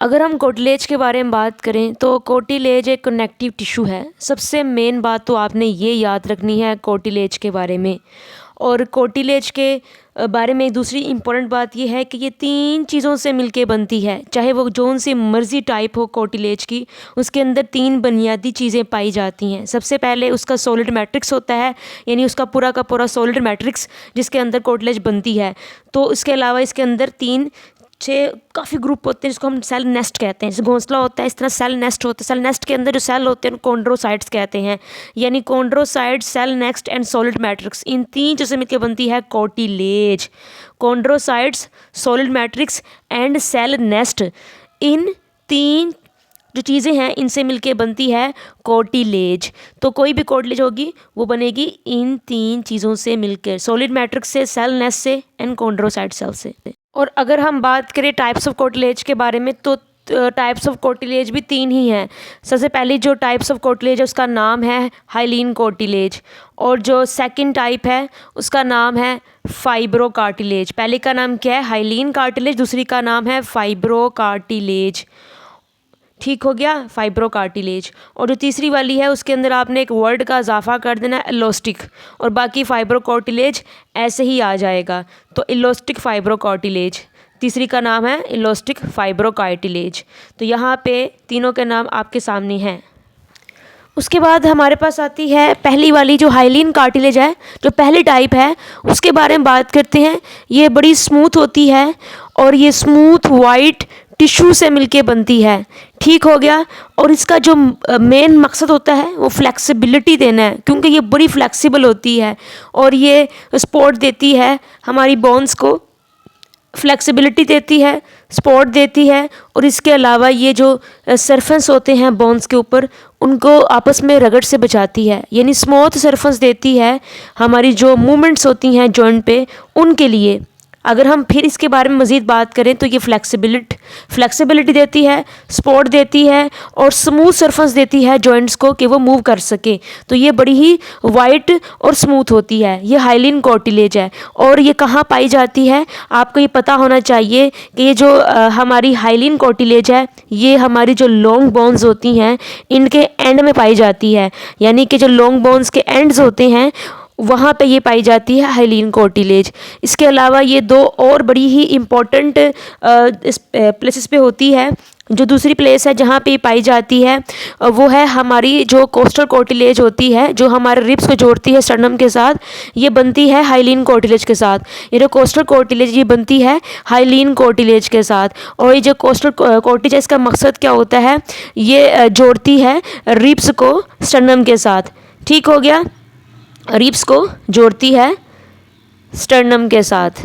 अगर हम कोटिलेज के बारे में बात करें तो कोटिलेज एक कनेक्टिव टिश्यू है। सबसे मेन बात तो आपने ये याद रखनी है कोटिलेज के बारे में। और कोटिलेज के बारे में दूसरी इम्पोर्टेंट बात ये है कि ये 3 चीज़ों से मिलके बनती है। चाहे वो जोन सी मर्जी टाइप हो कोटिलेज की, उसके अंदर 3 बुनियादी चीज़ें पाई जाती हैं। सबसे पहले उसका सॉलिड मैट्रिक्स होता है, यानी उसका पूरा का पूरा सॉलिड मैट्रिक्स जिसके अंदर कोटिलेज बनती है। तो इसके अलावा इसके अंदर 3 से काफ़ी ग्रुप होते हैं जिसको हम सेल नेस्ट कहते हैं। जैसे घोंसला होता है, इस तरह सेल नेस्ट होता है। सेल नेस्ट के अंदर जो सेल होते हैं कॉन्ड्रोसाइट्स कहते हैं, यानी chondrocyte, cell nest and solid matrix, इन 3 चीज़ों से मिलकर बनती है cartilage. Chondrocytes, solid matrix and cell nest, इन 3 जो चीज़ें हैं इनसे मिलके बनती है कोटिलेज। तो कोई भी कोटिलेज होगी वो बनेगी इन 3 चीज़ों से मिलकर, सॉलिड मैट्रिक्स से, सेल नेस्ट से एंड कॉन्ड्रोसाइट सेल से। और अगर हम बात करें टाइप्स ऑफ कोटिलेज के बारे में तो टाइप्स ऑफ कोटिलेज भी 3 ही हैं। सबसे पहली जो टाइप्स ऑफ कोटिलेज है उसका नाम है हाइलीन कोटिलेज, और जो सेकंड टाइप है उसका नाम है फाइब्रो कार्टिलेज। पहले का नाम क्या है? हाइलीन कार्टिलेज, दूसरी का नाम है फाइब्रो कार्टिलेज। ठीक हो गया, फाइब्रो कार्टिलेज। और जो तीसरी वाली है उसके अंदर आपने एक वर्ड का इजाफा कर देना है, इलास्टिक, और बाकी फाइब्रो कार्टिलेज ऐसे ही आ जाएगा। तो इलास्टिक फाइब्रो कार्टिलेज, तीसरी का नाम है इलास्टिक फाइब्रो कार्टिलेज। तो यहाँ पे तीनों के नाम आपके सामने हैं। उसके बाद हमारे पास आती है पहली वाली जो हाइलीन कार्टिलेज है, जो पहली टाइप है, उसके बारे में बात करते हैं। ये बड़ी स्मूथ होती है और ये स्मूथ वाइट टिश्यू से मिलके बनती है। ठीक हो गया। और इसका जो मेन मकसद होता है वो फ्लेक्सिबिलिटी देना है, क्योंकि ये बड़ी फ्लेक्सिबल होती है और ये सपोर्ट देती है हमारी बोन्स को, फ्लेक्सिबिलिटी देती है, सपोर्ट देती है। और इसके अलावा ये जो सरफेस होते हैं बोन्स के ऊपर, उनको आपस में रगड़ से बचाती है, यानी स्मूथ सरफेस देती है हमारी जो मूवमेंट्स होती हैं जॉइंट पे, उनके लिए। अगर हम फिर इसके बारे में मज़ीद बात करें तो ये फ्लेक्सिबिलिटी देती है, सपोर्ट देती है और स्मूथ सरफेस देती है जॉइंट्स को कि वो मूव कर सके। तो ये बड़ी ही वाइट और स्मूथ होती है। ये हाइलीन कार्टिलेज है। और ये कहाँ पाई जाती है? आपको ये पता होना चाहिए कि ये जो हमारी हाइलीन कार्टिलेज है, ये हमारी जो लॉन्ग बोन्स होती हैं इनके एंड में पाई जाती है, यानी कि जो लॉन्ग बोन्स के एंड्स होते हैं वहाँ पे ये पाई जाती है हाइलीन कार्टिलेज। इसके अलावा ये 2 और बड़ी ही इम्पॉर्टेंट प्लेसेस पे होती है। जो दूसरी प्लेस है जहाँ पे पाई जाती है वो है हमारी जो कोस्टल कार्टिलेज होती है, जो हमारे रिब्स को जोड़ती है स्टर्नम के साथ, ये बनती है हाइलीन कार्टिलेज के साथ। ये जो कोस्टल कार्टिलेज ये बनती है हाइलीन कार्टिलेज के साथ। और ये जो कोस्टल कार्टिलेज, इसका मकसद क्या होता है? ये जोड़ती है रिब्स को स्टर्नम के साथ। ठीक हो गया, रिब्स को जोड़ती है स्टर्नम के साथ।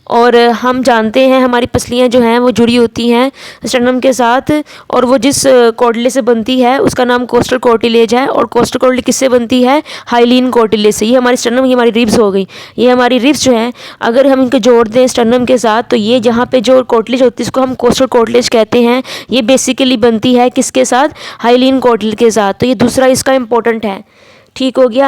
और हम जानते हैं हमारी पसलियाँ जो हैं वो जुड़ी होती हैं स्टर्नम के साथ, और वो जिस कार्टिलेज से बनती है उसका नाम कोस्टल कार्टिलेज है। और कोस्टल कार्टिलेज किससे बनती है? हाइलीन कार्टिलेज से। ये हमारी स्टर्नम, ये हमारी रिब्स हो गई। ये हमारी रिब्स जो हैं अगर हम इनको जोड़ दें स्टर्नम के साथ, तो ये जहाँ पे जो कार्टिलेज होती है इसको हम कोस्टल कार्टिलेज कहते हैं। ये बेसिकली बनती है किसके साथ? हाइलीन कार्टिलेज के साथ। तो ये दूसरा इसका इम्पोर्टेंट है। ठीक हो गया,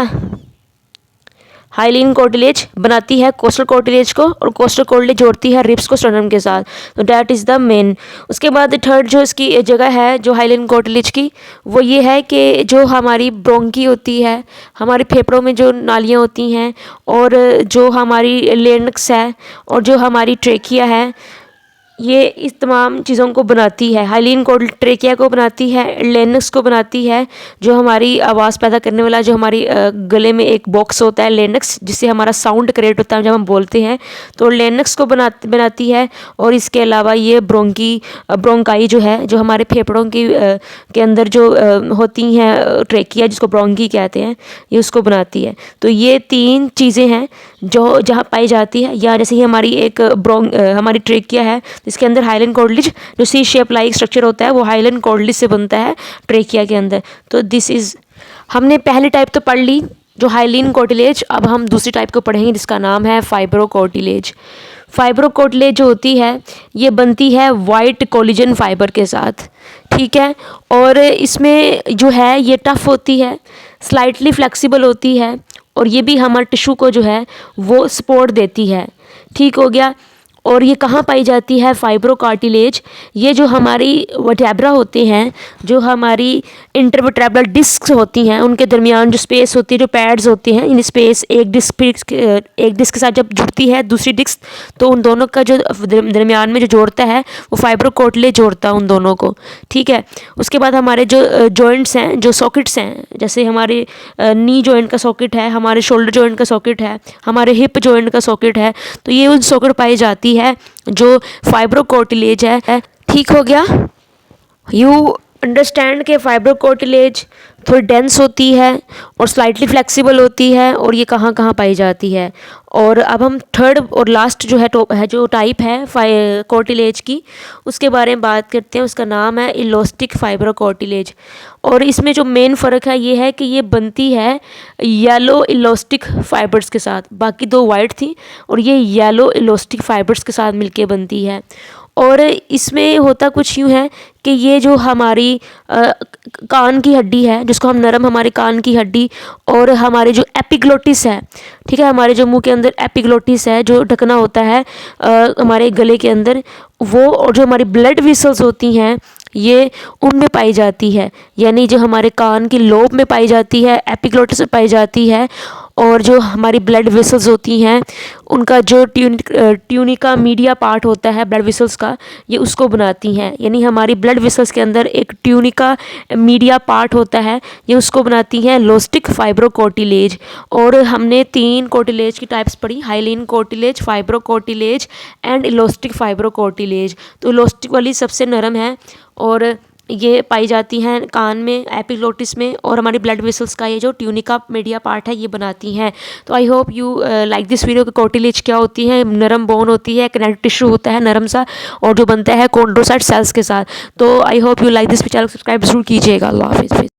हाइलीन कार्टिलेज बनाती है कोस्टल कार्टिलेज को, और कोस्टल कार्टिलेज जोड़ती है रिब्स को स्टर्नम के साथ। तो डैट इज़ द मेन। उसके बाद थर्ड जो इसकी जगह है जो हाइलीन कार्टिलेज की, वो ये है कि जो हमारी ब्रोंकी होती है, हमारे फेफड़ों में जो नालियाँ होती हैं, और जो हमारी लेनक्स है, और जो हमारी ट्रेकिया है, ये इस तमाम चीज़ों को बनाती है। हाइलीन ट्रेकिया को बनाती है, लेनक्स को बनाती है, जो हमारी आवाज़ पैदा करने वाला, जो हमारी गले में एक बॉक्स होता है लेनक्स, जिससे हमारा साउंड क्रिएट होता है जब हम बोलते हैं, तो लेनक्स को बनाती है। और इसके अलावा ये ब्रोंकाई जो है, जो हमारे फेफड़ों की के अंदर जो होती हैं ट्रेकिया, जिसको ब्रोंकी कहते हैं, ये उसको बनाती है। तो ये 3 चीज़ें हैं जो जहाँ पाई जाती है। या जैसे ही हमारी एक हमारी ट्रेकिया है, इसके अंदर हाइलीन कार्टिलेज जो सी शेप लाइक स्ट्रक्चर होता है वो हाइलीन कार्टिलेज से बनता है ट्रेकिया के अंदर। तो दिस इज़, हमने पहली टाइप तो पढ़ ली जो हाइलीन कार्टिलेज। अब हम दूसरी टाइप को पढ़ेंगे जिसका नाम है फाइब्रो कार्टिलेज। फाइब्रो कार्टिलेज जो होती है ये बनती है वाइट कोलेजन फाइबर के साथ। ठीक है। और इसमें जो है ये टफ होती है, स्लाइटली फ्लेक्सिबल होती है, और ये भी हमारे टिश्यू को जो है वो सपोर्ट देती है। ठीक हो गया। और ये कहाँ पाई जाती है? फाइब्रोकार्टिलेज। ये जो हमारी वर्टेब्रा होते हैं, जो हमारी इंटरवर्टेब्रल डिस्क होती हैं, उनके दरमियान जो स्पेस होती है, जो पैड्स होते हैं, इन स्पेस एक डिस्क के साथ जब जुड़ती है दूसरी डिस्क, तो उन दोनों का जो दरमियान में जो जोड़ता है वो फाइब्रोकार्टिलेज जोड़ता है उन दोनों को। ठीक है। उसके बाद हमारे जो जॉइंट्स हैं, जो सॉकेट्स हैं, जैसे हमारे नी जॉइंट का सॉकेट है, हमारे शोल्डर जॉइंट का सॉकेट है, हमारे हिप जॉइंट का सॉकेट है, तो ये उन सॉकेट पाई जाती है जो फाइब्रोकार्टिलेज है। ठीक हो गया? यू अंडरस्टैंड के फाइब्रोकार्टिलेज थोड़ी डेंस होती है और स्लाइटली फ्लेक्सिबल होती है, और ये कहाँ कहाँ पाई जाती है। और अब हम थर्ड और लास्ट जो है जो टाइप है कार्टिलेज की, उसके बारे में बात करते हैं। उसका नाम है इलास्टिक फाइब्रोकार्टिलेज। और इसमें जो मेन फ़र्क है ये है कि ये बनती है येलो इलास्टिक फाइबर्स के साथ। बाकी दो वाइट थी और ये येलो इलास्टिक फाइबर्स के साथ मिलके बनती है। और इसमें होता कुछ यूँ है कि ये जो हमारी कान की हड्डी है, जिसको हम नरम, हमारे कान की हड्डी, और हमारे जो एपिग्लोटिस है, ठीक है, हमारे जो मुंह के अंदर एपिग्लोटिस है, जो ढकना होता है हमारे गले के अंदर, वो, और जो हमारी ब्लड वेसल्स होती हैं ये उनमें पाई जाती है। यानी जो हमारे कान की लोब में पाई जाती है, एपिग्लोटिस में पाई जाती है, और जो हमारी ब्लड वेसल्स होती हैं उनका जो ट्यूनिका मीडिया पार्ट होता है ब्लड वेसल्स का, ये उसको बनाती हैं। यानी हमारी ब्लड वेसल्स के अंदर एक ट्यूनिका मीडिया पार्ट होता है, ये उसको बनाती हैं इलास्टिक फाइब्रोकार्टिलेज। और हमने 3 कार्टिलेज की टाइप्स पढ़ी, hyaline cartilage, fibrocartilage and elastic fibrocartilage. तो इलास्टिक वाली सबसे नरम है और ये पाई जाती हैं कान में, एपिग्लोटिस में, और हमारी ब्लड वेसल्स का ये जो ट्यूनिका मीडिया पार्ट है ये बनाती हैं। तो I hope you like this video. कि कार्टिलेज क्या होती है? नरम बोन होती है, कनेक्टिव टिश्यू होता है नरम सा, और जो बनता है कॉन्ड्रोसाइट सेल्स के साथ। तो I hope you like this. Channel subscribe जरूर कीजिएगा। अल्लाह हाफिज़।